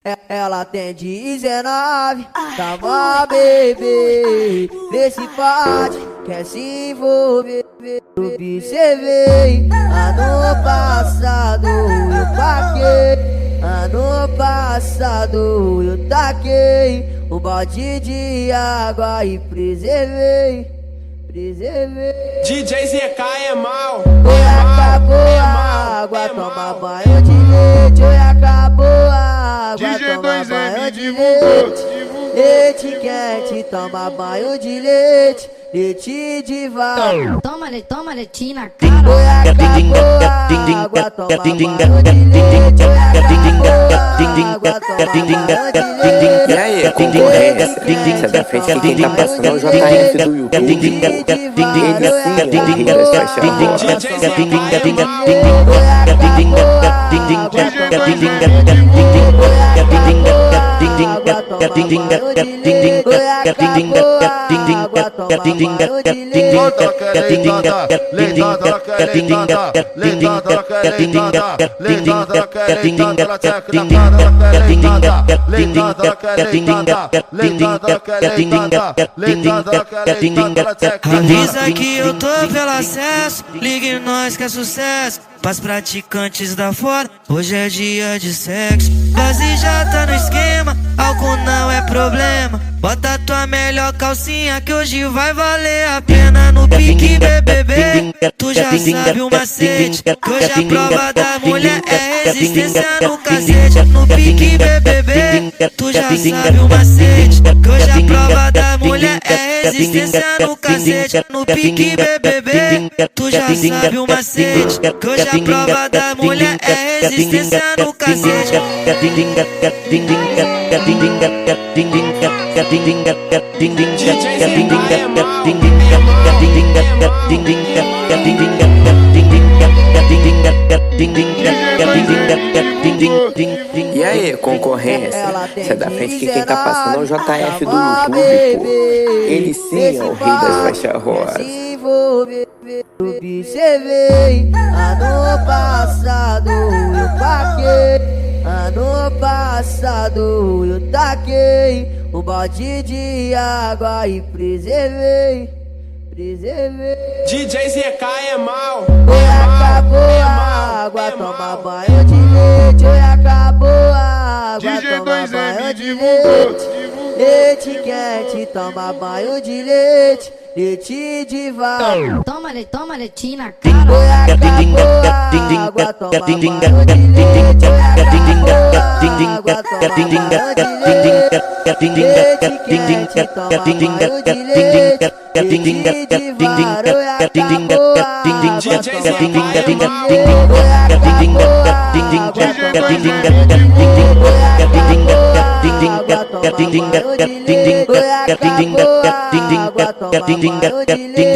Ela tem 19, tá mó bebê. Vê se pode, quer se envolver. Observei, ano passado eu paguei. Ano passado eu taquei um balde de água e preservei. DJ ZK é mal. Oi, acabou a água, toma banho de leite. Oi, acabou a água, DJ toma 2M banho de divulgou. leite. Leite quente, toma banho de leite. Leite de vaca. Toma leitinho na cara. Oi, acabou a água, toma banho de leite. Oi, acabou a água, toma banho de leite. E aí, concorrência, sai da frente que quem tá passando é o JF do YouTube. Ele sim é o rei das faixas rosa. DJ ZK é mal. Avisa que eu tô pelo acesso, ligue nós que é sucesso. Pras praticantes da fora, hoje é dia de sexo. Base já tá no esquema, álcool não é problema. Bota tua melhor calcinha que hoje vai valer a pena. No pique BBB, tu já sabe o macete, que hoje a prova da mulher é resistência no cacete. No pique BBB, tu já sabe o macete, que hoje a prova da mulher é resistência no cacete. No pique BBB, tu já sabe o macete, que hoje a prova da mulher é resistência no cacete. DJ ZK é mal. E aí, concorrência, sai da frente que quem tá passando é o JF do YouTube, pô. Ele sim é o rei das faixas rosa. Observei, ano passado eu paguei. Ano passado eu taquei um balde de água e preservei. DJ ZK é mal. Oi, acabou a água, toma banho de leite. Oi, acabou a água, DJ toma 2M banho de divulgou. leite. Leite quente, toma banho de leite. Leite de vaca. Toma leitinho na cara. Oi, acabou a água, toma banho de leite. Oi, acabou a água, toma banho de leite. Leite quente, toma banho de leite. Leite de vaca. Oi, acabou a água, DJ toma ZK banho é de mal. leite. Oi, acabou a água, toma banho de leite. Oi, acabou a água, toma banho de leite. Oi, acabou a água, toma banho de leite.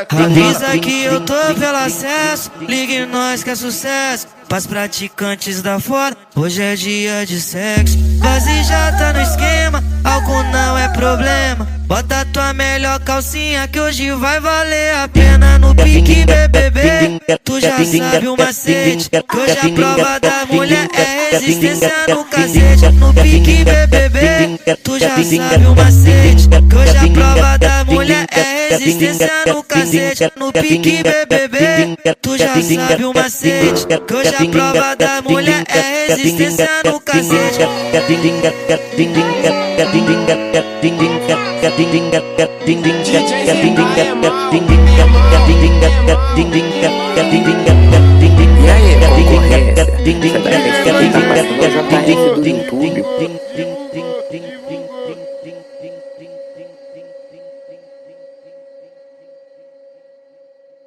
Avisa que eu tô pelo acesso, ligue nós que é sucesso. Pras praticantes da fora, hoje é dia de sexo. Base já tá no esquema, álcool não é problema. Bota tua melhor calcinha que hoje vai valer a pena. No pique BBB, tu já sabe o macete, que hoje a prova da mulher é resistência no cacete. No pique BBB, tu já sabe o macete, que hoje a prova da mulher é resistência no cacete. No pique BBB, tu já sabe o macete, que hoje a prova da mulher é resistência no cacete. DJ ZK é mal. E aí, concorrência, sai da frente que quem tá passando é o JF do YouTube.